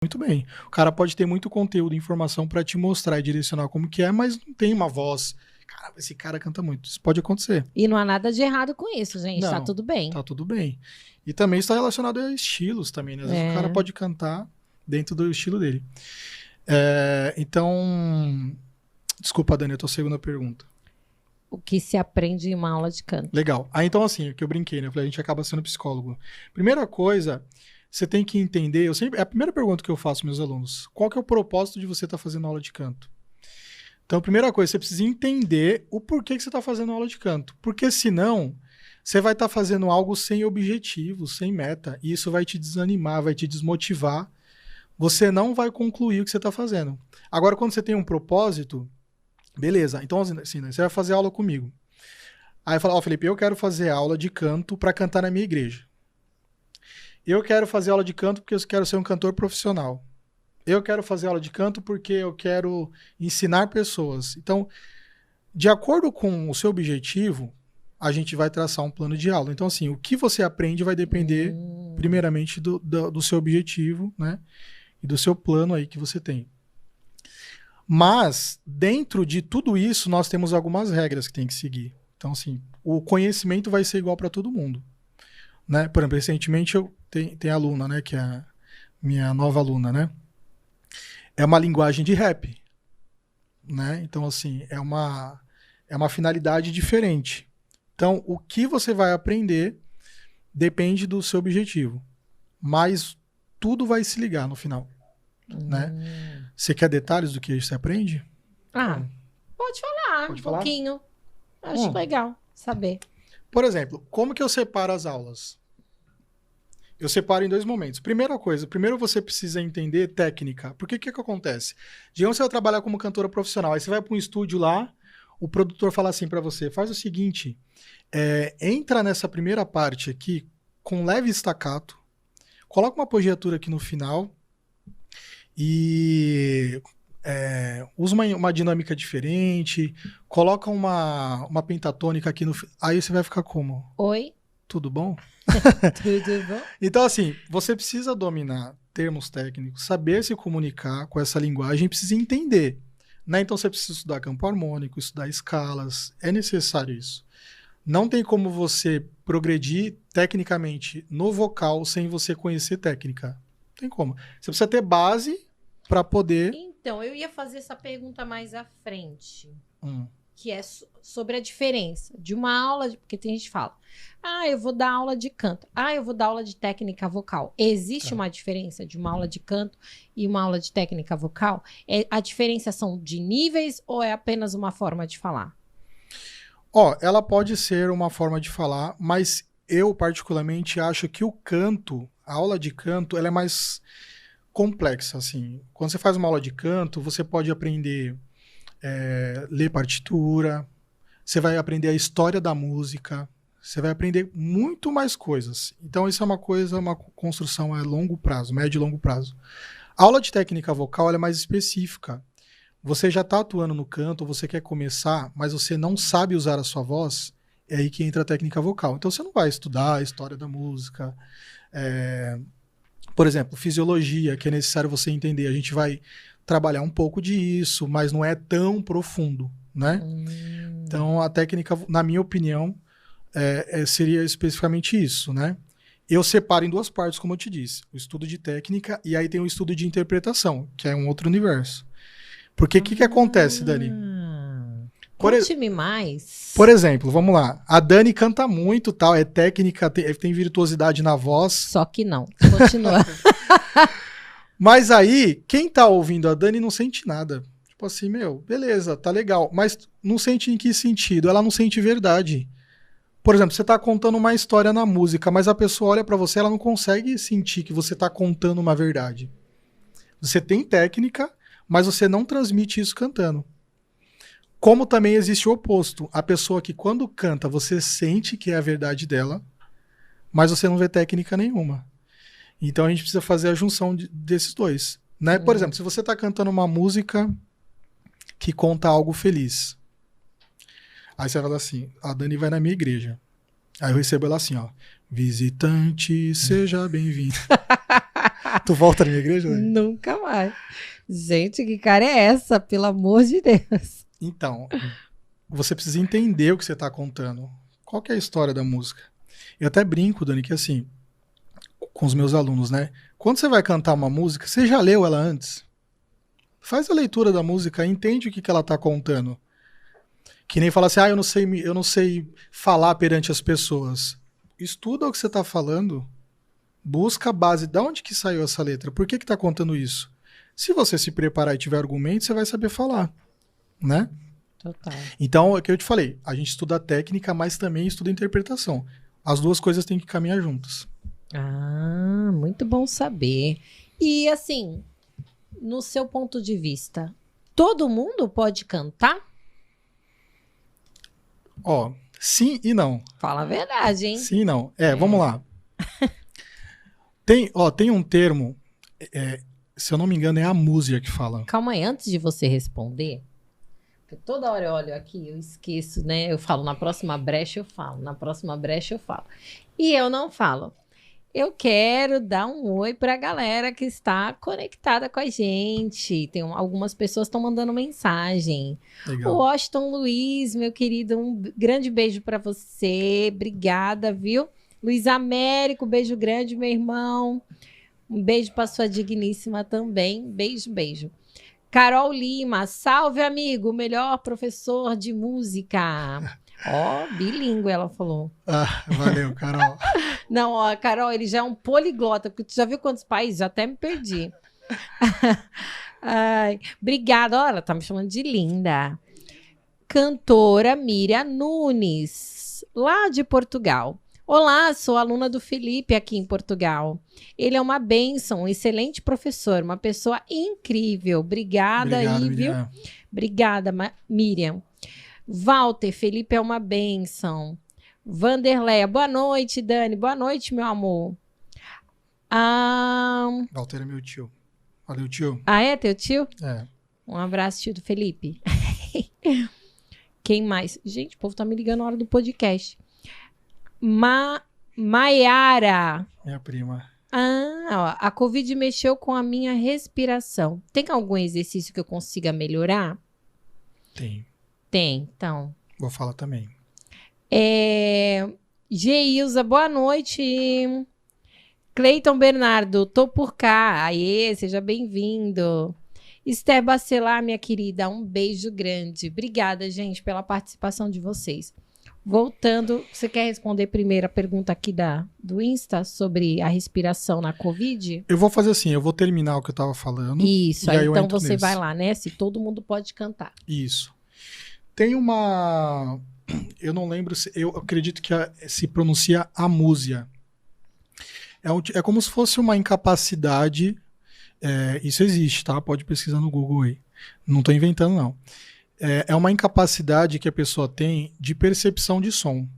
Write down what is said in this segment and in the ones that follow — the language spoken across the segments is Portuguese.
muito bem. O cara pode ter muito conteúdo, informação para te mostrar e direcionar como que é, mas não tem uma voz. Cara, esse cara canta muito. Isso pode acontecer. E não há nada de errado com isso, gente. Tá Não, tudo bem. tá tudo bem. E também está relacionado a estilos também, né? Às vezes o cara pode cantar dentro do estilo dele. Então, desculpa, Dani, a tua segunda pergunta. O que se aprende em uma aula de canto. Legal. Então assim, o que eu brinquei, né? Eu falei, a gente acaba sendo psicólogo. Primeira coisa, você tem que entender, é a primeira pergunta que eu faço aos meus alunos, qual que é o propósito de você estar fazendo aula de canto? Então, a primeira coisa, você precisa entender o porquê que você está fazendo aula de canto. Porque senão, você vai estar fazendo algo sem objetivo, sem meta, e isso vai te desanimar, vai te desmotivar. Você não vai concluir o que você está fazendo. Agora, quando você tem um propósito, beleza. Então, assim, você vai fazer aula comigo. Aí eu falo, Felipe, eu quero fazer aula de canto para cantar na minha igreja. Eu quero fazer aula de canto porque eu quero ser um cantor profissional. Eu quero fazer aula de canto porque eu quero ensinar pessoas. Então, de acordo com o seu objetivo, a gente vai traçar um plano de aula. Então, assim, o que você aprende vai depender, primeiramente, do seu objetivo, né? E do seu plano aí que você tem. Mas, dentro de tudo isso, nós temos algumas regras que tem que seguir. Então, assim, o conhecimento vai ser igual para todo mundo. Né? Por exemplo, recentemente eu tenho aluna, né? Que é a minha nova aluna, né? É uma linguagem de rap. Né? Então, assim, é uma finalidade diferente. Então, o que você vai aprender depende do seu objetivo. Mas tudo vai se ligar no final. Né? Você quer detalhes do que você aprende? Pode falar Pode um falar? pouquinho. Acho legal saber. Por exemplo, como que eu separo as aulas? Eu separo em 2 momentos. Primeira coisa, primeiro você precisa entender técnica. Porque o que acontece? Digamos que você vai trabalhar como cantora profissional, aí você vai para um estúdio lá, o produtor fala assim para você, faz o seguinte, entra nessa primeira parte aqui com leve staccato, coloca uma apogiatura aqui no final e usa uma dinâmica diferente, coloca uma pentatônica aqui no final. Aí você vai ficar como? Oi? Tudo bom? Tudo bom? Então, assim, você precisa dominar termos técnicos, saber se comunicar com essa linguagem, precisa entender. Né? Então, você precisa estudar campo harmônico, estudar escalas, é necessário isso. Não tem como você progredir tecnicamente no vocal sem você conhecer técnica. Não tem como. Você precisa ter base para poder... Então, eu ia fazer essa pergunta mais à frente. Hum. Que é sobre a diferença de uma aula, porque tem gente que fala, eu vou dar aula de canto, eu vou dar aula de técnica vocal. Existe uma diferença de uma aula de canto e uma aula de técnica vocal? A diferença são de níveis ou é apenas uma forma de falar? Ela pode ser uma forma de falar, mas eu particularmente acho que o canto, a aula de canto, ela é mais complexa, assim. Quando você faz uma aula de canto, você pode aprender... ler partitura, você vai aprender a história da música, você vai aprender muito mais coisas. Então isso é uma construção a longo prazo, médio e longo prazo. A aula de técnica vocal ela é mais específica. Você já está atuando no canto, você quer começar, mas você não sabe usar a sua voz, é aí que entra a técnica vocal. Então você não vai estudar a história da música, por exemplo, fisiologia, que é necessário você entender. A gente vai trabalhar um pouco disso, mas não é tão profundo, né? Então, a técnica, na minha opinião, seria especificamente isso, né? Eu separo em 2 partes, como eu te disse. O estudo de técnica e aí tem o estudo de interpretação, que é um outro universo. Porque o que acontece, Dani? Conte-me mais. Por exemplo, vamos lá. A Dani canta muito, tal, é técnica, tem virtuosidade na voz. Só que não. Continua. Mas aí, quem tá ouvindo a Dani não sente nada. Tipo assim, beleza, tá legal. Mas não sente em que sentido? Ela não sente verdade. Por exemplo, você tá contando uma história na música, mas a pessoa olha pra você, ela não consegue sentir que você tá contando uma verdade. Você tem técnica, mas você não transmite isso cantando. Como também existe o oposto. A pessoa que quando canta, você sente que é a verdade dela, mas você não vê técnica nenhuma. Então a gente precisa fazer a junção desses dois. Né? Por exemplo, se você está cantando uma música que conta algo feliz, aí você fala assim, a Dani vai na minha igreja. Aí eu recebo ela assim, ó, visitante, seja bem-vindo. Tu volta na minha igreja, né? Nunca mais. Gente, que cara é essa? Pelo amor de Deus. Então, você precisa entender o que você tá contando. Qual que é a história da música? Eu até brinco, Dani, que assim, com os meus alunos, né? Quando você vai cantar uma música, você já leu ela antes? Faz a leitura da música, entende o que ela tá contando. Que nem fala assim, eu não sei falar perante as pessoas. Estuda o que você tá falando, busca a base, de onde que saiu essa letra, por que tá contando isso? Se você se preparar e tiver argumento, você vai saber falar, né? Total. Então, é o que eu te falei, a gente estuda a técnica, mas também estuda a interpretação. As duas coisas têm que caminhar juntas. Ah, muito bom saber. E assim, no seu ponto de vista, todo mundo pode cantar? Ó, sim e não. Fala a verdade, hein? Sim e não. Vamos lá. Tem um termo, se eu não me engano, é a música que fala. Calma aí, antes de você responder, porque toda hora eu olho aqui, eu esqueço, né? Eu falo, na próxima brecha eu falo, na próxima brecha eu falo. E eu não falo. Eu quero dar um oi para a galera que está conectada com a gente. Algumas pessoas estão mandando mensagem. Legal. O Washington Luiz, meu querido, um grande beijo para você. Obrigada, viu? Luiz Américo, beijo grande, meu irmão. Um beijo para sua digníssima também. Beijo, beijo. Carol Lima, salve, amigo, melhor professor de música. Ó, bilíngue, ela falou. Ah, valeu, Carol. Não, ó, Carol, ele já é um poliglota, porque tu já viu quantos países? Já até me perdi. Ai, obrigada, ó, ela tá me chamando de linda. Cantora Miriam Nunes, lá de Portugal. Olá, sou aluna do Felipe aqui em Portugal. Ele é uma bênção, um excelente professor, uma pessoa incrível. Obrigada aí, viu? Miriam. Obrigada, Miriam. Walter, Felipe é uma bênção. Vanderleia, boa noite, Dani. Boa noite, meu amor. Walter é meu tio. Valeu, tio. Ah, é teu tio? É. Um abraço, tio do Felipe. Quem mais? Gente, o povo tá me ligando na hora do podcast. Maiara. Minha prima. Ó, a Covid mexeu com a minha respiração. Tem algum exercício que eu consiga melhorar? Tem. Tem, então. Vou falar também. Geilza, boa noite. Cleiton Bernardo, tô por cá. Aê, seja bem-vindo. Esther Bacelar, minha querida, um beijo grande. Obrigada, gente, pela participação de vocês. Voltando, você quer responder primeiro a pergunta aqui do Insta sobre a respiração na Covid? Eu vou fazer assim, eu vou terminar o que eu tava falando. Isso, aí aí eu então entro você nesse. vai lá, né? Se todo mundo pode cantar. Isso. Tem uma... Eu não lembro, eu acredito que se pronuncia amúsia. É como se fosse uma incapacidade, isso existe, tá? Pode pesquisar no Google aí. Não tô inventando, não. É uma incapacidade que a pessoa tem de percepção de som.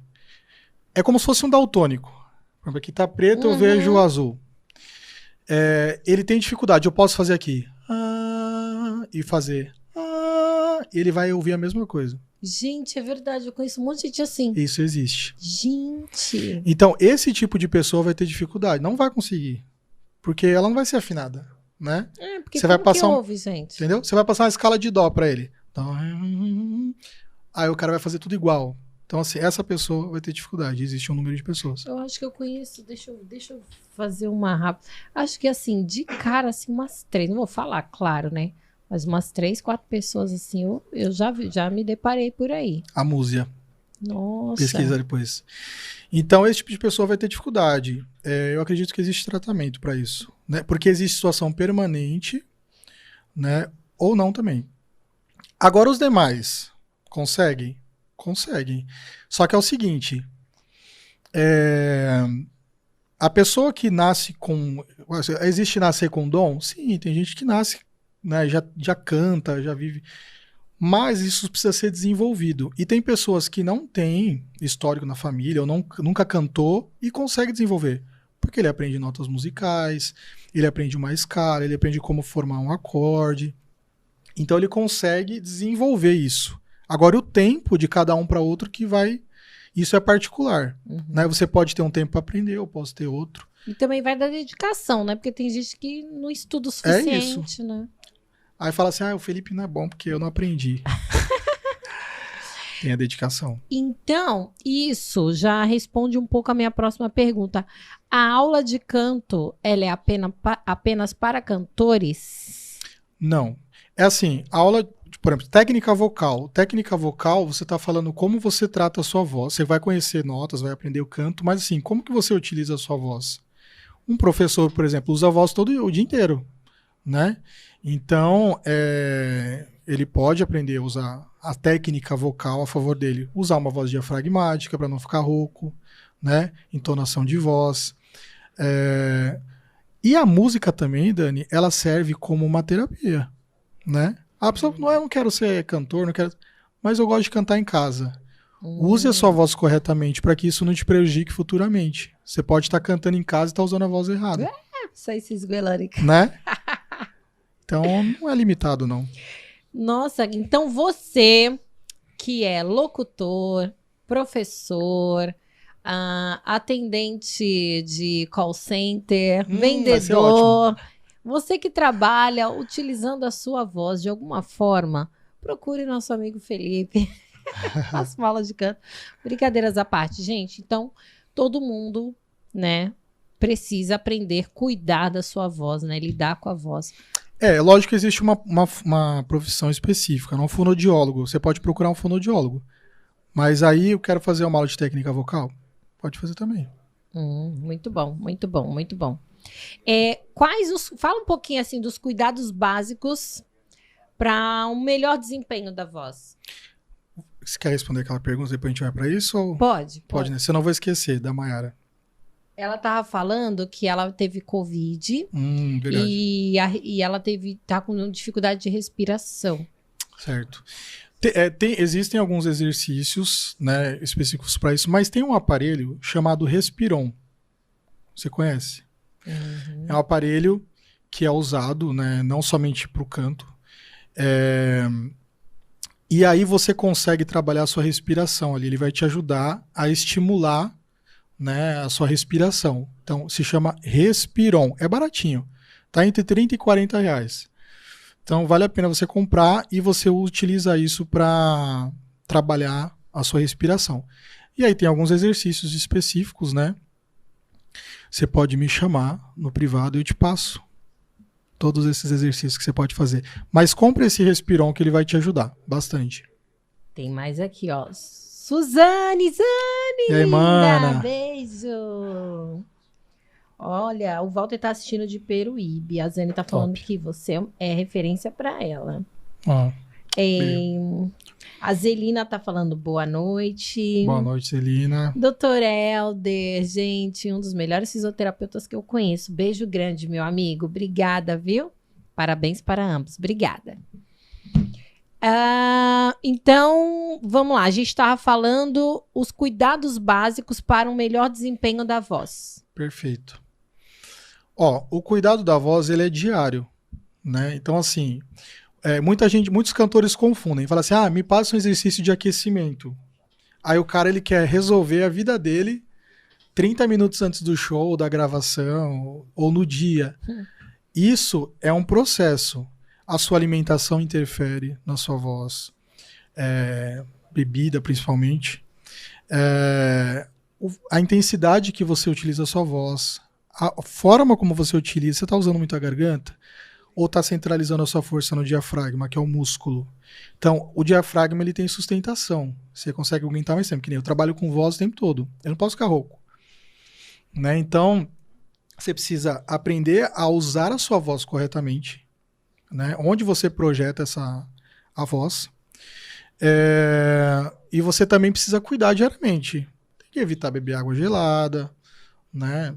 É como se fosse um daltônico. Por exemplo, aqui tá preto, eu vejo azul. Ele tem dificuldade, eu posso fazer aqui. E fazer. E ele vai ouvir a mesma coisa. Gente, é verdade, eu conheço um monte de gente assim. Isso existe. Gente. Então, esse tipo de pessoa vai ter dificuldade. Não vai conseguir. Porque ela não vai ser afinada, né? Porque você vai como passar que ouve, gente? Entendeu? Você vai passar uma escala de dó pra ele. Então, aí o cara vai fazer tudo igual. Então, assim, essa pessoa vai ter dificuldade. Existe um número de pessoas. Eu acho que eu conheço. Deixa eu fazer uma rápida. Acho que, assim, de cara, assim, umas 3. Não vou falar, claro, né? Mas umas 3, 4 pessoas, assim, eu já me deparei por aí. Amúsia. Nossa. Pesquisa depois. Então, esse tipo de pessoa vai ter dificuldade. Eu acredito que existe tratamento para isso, né? Porque existe situação permanente, né? Ou não também. Agora, os demais, conseguem? Conseguem. Só que é o seguinte, a pessoa que nasce com... Existe nascer com dom? Sim, tem gente que nasce, né, já canta, já vive... Mas isso precisa ser desenvolvido. E tem pessoas que não têm histórico na família, ou nunca cantou, e consegue desenvolver. Porque ele aprende notas musicais, ele aprende uma escala, ele aprende como formar um acorde. Então ele consegue desenvolver isso. Agora o tempo de cada um para outro que vai... Isso é particular. Né? Você pode ter um tempo para aprender, eu posso ter outro. E também vai da dedicação, né? Porque tem gente que não estuda o É suficiente, né? Aí fala assim, o Felipe não é bom porque eu não aprendi. Tem a dedicação. Então, isso já responde um pouco a minha próxima pergunta. A aula de canto, ela é apenas para cantores? Não. É assim, a aula, por exemplo, técnica vocal. Técnica vocal, você está falando como você trata a sua voz. Você vai conhecer notas, vai aprender o canto, mas assim, como que você utiliza a sua voz? Um professor, por exemplo, usa a voz todo o dia inteiro, né? Então, ele pode aprender a usar a técnica vocal a favor dele. Usar uma voz diafragmática para não ficar rouco, né? Entonação de voz. E a música também, Dani, ela serve como uma terapia, né? A pessoa não, eu não quero ser cantor, não quero, mas eu gosto de cantar em casa. Use a sua voz corretamente para que isso não te prejudique futuramente. Você pode estar cantando em casa e estar usando a voz errada. Sai se esguelando. Né? Então, não é limitado, não. Nossa, então você que é locutor, professor, atendente de call center, vendedor, você que trabalha utilizando a sua voz de alguma forma, procure nosso amigo Felipe. Faça uma aula de canto. Brincadeiras à parte, gente. Então, todo mundo, né, precisa aprender a cuidar da sua voz, né, lidar com a voz. Lógico que existe uma profissão específica, não um fonoaudiólogo. Você pode procurar um fonoaudiólogo. Mas aí eu quero fazer uma aula de técnica vocal. Pode fazer também. Muito bom, muito bom, muito bom. Fala um pouquinho assim dos cuidados básicos para um melhor desempenho da voz. Você quer responder aquela pergunta, depois a gente vai para isso? Ou... Pode, né? Senão eu vou esquecer, da Mayara. Ela tava falando que ela teve Covid e ela tá com dificuldade de respiração. Certo. Existem alguns exercícios, né, específicos para isso, mas tem um aparelho chamado Respiron. Você conhece? Uhum. É um aparelho que é usado, né, não somente para o canto. E aí você consegue trabalhar a sua respiração ali. Ele vai te ajudar a estimular, né, a sua respiração. Então, se chama Respiron. É baratinho. Tá entre 30 e 40 reais. Então, vale a pena você comprar e você utiliza isso para trabalhar a sua respiração. E aí tem alguns exercícios específicos, né? Você pode me chamar no privado e eu te passo todos esses exercícios que você pode fazer. Mas compre esse Respiron que ele vai te ajudar bastante. Tem mais aqui, ó. Suzane! E aí, mana? Beijo! Olha, o Walter tá assistindo de Peruíbe. A Zane tá falando que você é referência para ela. A Zelina tá falando boa noite. Boa noite, Zelina. Doutor Helder, gente, um dos melhores fisioterapeutas que eu conheço. Beijo grande, meu amigo. Obrigada, viu? Parabéns para ambos. Obrigada. Então, vamos lá. A gente estava falando os cuidados básicos para um melhor desempenho da voz. Perfeito. O cuidado da voz, ele é diário, né? Então, assim, muitos cantores confundem. Fala assim, me passa um exercício de aquecimento. Aí o cara, ele quer resolver a vida dele 30 minutos antes do show, da gravação, ou no dia. Isso é um processo. A sua alimentação interfere na sua voz. Bebida, principalmente. A intensidade que você utiliza a sua voz. A forma como você utiliza. Você está usando muito a garganta? Ou está centralizando a sua força no diafragma, que é o músculo? Então, o diafragma, ele tem sustentação. Você consegue aguentar mais tempo. Que nem eu trabalho com voz o tempo todo. Eu não posso ficar rouco. Né? Então, você precisa aprender a usar a sua voz corretamente. Né? Onde você projeta a voz. E você também precisa cuidar diariamente. Tem que evitar beber água gelada, né?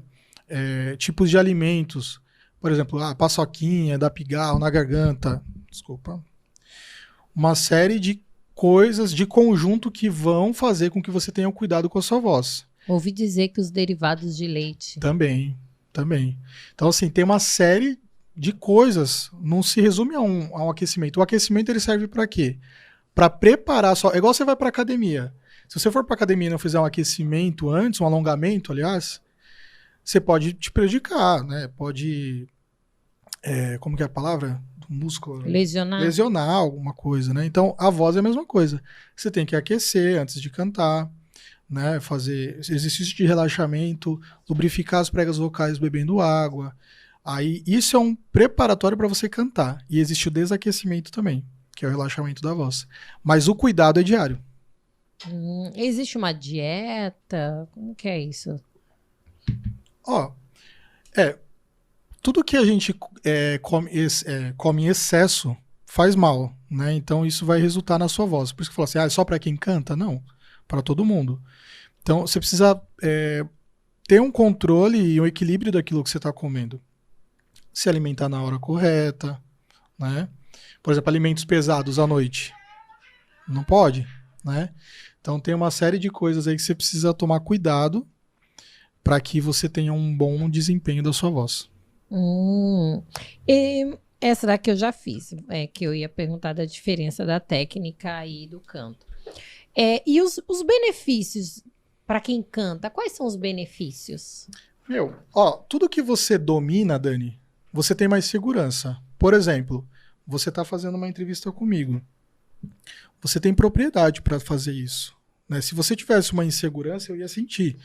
Tipos de alimentos. Por exemplo, paçoquinha, dar pigarro na garganta. Desculpa. Uma série de coisas de conjunto que vão fazer com que você tenha cuidado com a sua voz. Ouvi dizer que os derivados de leite. Também. Então, assim, tem uma série de coisas, não se resume a um aquecimento. O aquecimento, ele serve para quê? Para preparar é igual você vai para academia. Se você for para academia e não fizer um aquecimento antes, um alongamento, aliás, você pode te prejudicar, né? Pode, como que é a palavra? Do músculo. Lesionar. Lesionar alguma coisa, né? Então, a voz é a mesma coisa. Você tem que aquecer antes de cantar, né? Fazer exercício de relaxamento, lubrificar as pregas vocais bebendo água. Aí, isso é um preparatório para você cantar. E existe o desaquecimento também, que é o relaxamento da voz. Mas o cuidado é diário. Existe uma dieta? Como que é isso? Ó, tudo que a gente come em excesso faz mal, né? Então isso vai resultar na sua voz. Por isso que eu falo assim, é só para quem canta? Não, para todo mundo. Então você precisa ter um controle e um equilíbrio daquilo que você está comendo. Se alimentar na hora correta, né? Por exemplo, alimentos pesados à noite. Não pode, né? Então tem uma série de coisas aí que você precisa tomar cuidado para que você tenha um bom desempenho da sua voz. E essa daqui eu já fiz, que eu ia perguntar da diferença da técnica e do canto. E os benefícios para quem canta, quais são os benefícios? Tudo que você domina, Dani, você tem mais segurança. Por exemplo, você está fazendo uma entrevista comigo. Você tem propriedade para fazer isso. Né? Se você tivesse uma insegurança, eu ia sentir.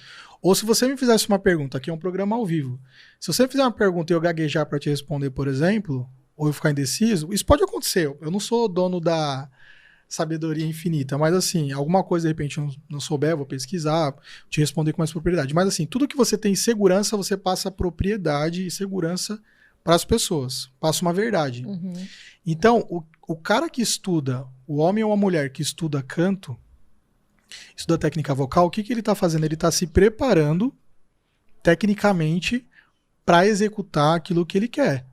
Ou se você me fizesse uma pergunta, aqui é um programa ao vivo. Se você fizer uma pergunta e eu gaguejar para te responder, por exemplo, ou eu ficar indeciso, isso pode acontecer. Eu não sou dono da sabedoria infinita, mas assim, alguma coisa de repente eu não souber, eu vou pesquisar, te responder com mais propriedade. Mas assim, tudo que você tem segurança, você passa propriedade e segurança para as pessoas. Passa uma verdade. Uhum. Então, o cara que estuda, o homem ou a mulher que estuda canto, estuda técnica vocal, o que ele está fazendo? Ele está se preparando tecnicamente para executar aquilo que ele quer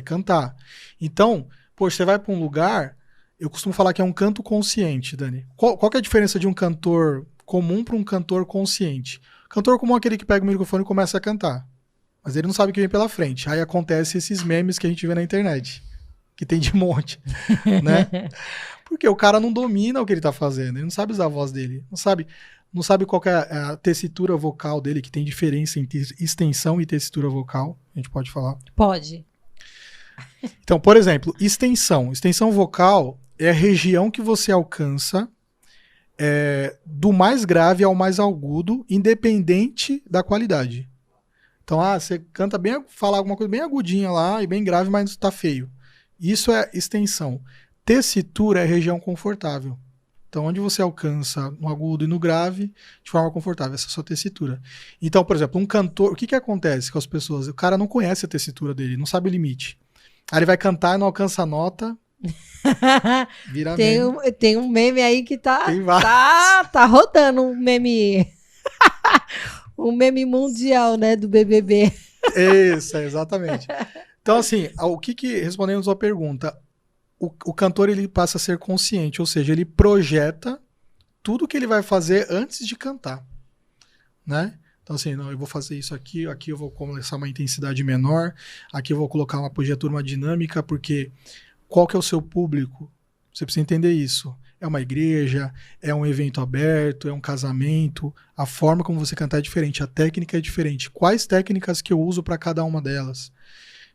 cantar. Então, poxa, você vai para um lugar, eu costumo falar que é um canto consciente, Dani. Qual que é a diferença de um cantor comum para um cantor consciente? Cantor comum é aquele que pega o microfone e começa a cantar, mas ele não sabe o que vem pela frente. Aí acontece esses memes que a gente vê na internet, que tem de monte, né? Porque o cara não domina o que ele tá fazendo, ele não sabe usar a voz dele, não sabe qual que é a tessitura vocal dele, que tem diferença entre extensão e tessitura vocal, a gente pode falar? Pode. Então, por exemplo, extensão vocal é a região que você alcança do mais grave ao mais agudo, independente da qualidade. Então, você canta bem, fala alguma coisa bem agudinha lá e bem grave, mas tá feio. Isso é extensão. Tessitura é região confortável. Então, onde você alcança no agudo e no grave de forma confortável, essa é a sua tessitura. Então, por exemplo, um cantor, o que acontece com as pessoas? O cara não conhece a tessitura dele, não sabe o limite. Aí ele vai cantar e não alcança a nota, vira meme. Tem um meme aí que tá rodando, um meme um meme mundial, né, do BBB. Isso, exatamente. Então, assim, respondendo a sua pergunta, o cantor ele passa a ser consciente, ou seja, ele projeta tudo que ele vai fazer antes de cantar, né? Então assim, não, eu vou fazer isso aqui eu vou começar uma intensidade menor, aqui eu vou colocar uma apogiatura, uma dinâmica, porque qual que é o seu público? Você precisa entender isso. É uma igreja, é um evento aberto, é um casamento, a forma como você cantar é diferente, a técnica é diferente. Quais técnicas que eu uso para cada uma delas?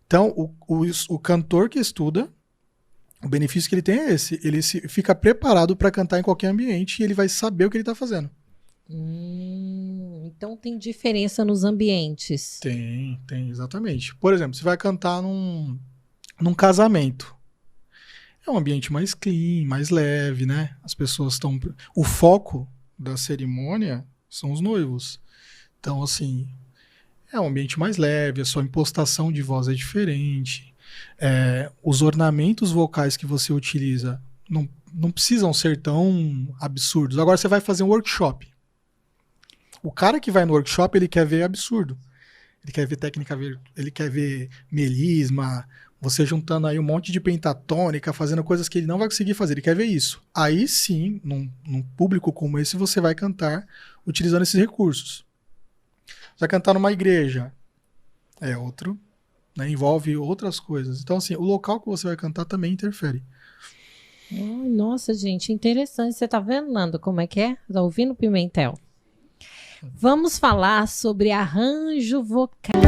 Então, o cantor que estuda, o benefício que ele tem é esse. Ele fica preparado para cantar em qualquer ambiente e ele vai saber o que ele está fazendo. Então tem diferença nos ambientes. Tem, exatamente. Por exemplo, você vai cantar num casamento. É um ambiente mais clean, mais leve, né? As pessoas estão... O foco da cerimônia são os noivos. Então, assim, é um ambiente mais leve, a sua impostação de voz é diferente. Os ornamentos vocais que você utiliza não precisam ser tão absurdos. Agora você vai fazer um workshop. O cara que vai no workshop, ele quer ver absurdo. Ele quer ver técnica, ele quer ver melisma, você juntando aí um monte de pentatônica, fazendo coisas que ele não vai conseguir fazer. Ele quer ver isso. Aí sim, num público como esse, você vai cantar utilizando esses recursos. Você vai cantar numa igreja. É outro... Né, envolve outras coisas. Então, assim, o local que você vai cantar também interfere. Nossa, gente, interessante. Você tá vendo, Nando, como é que é? Tá ouvindo, Pimentel? Vamos falar sobre arranjo vocal.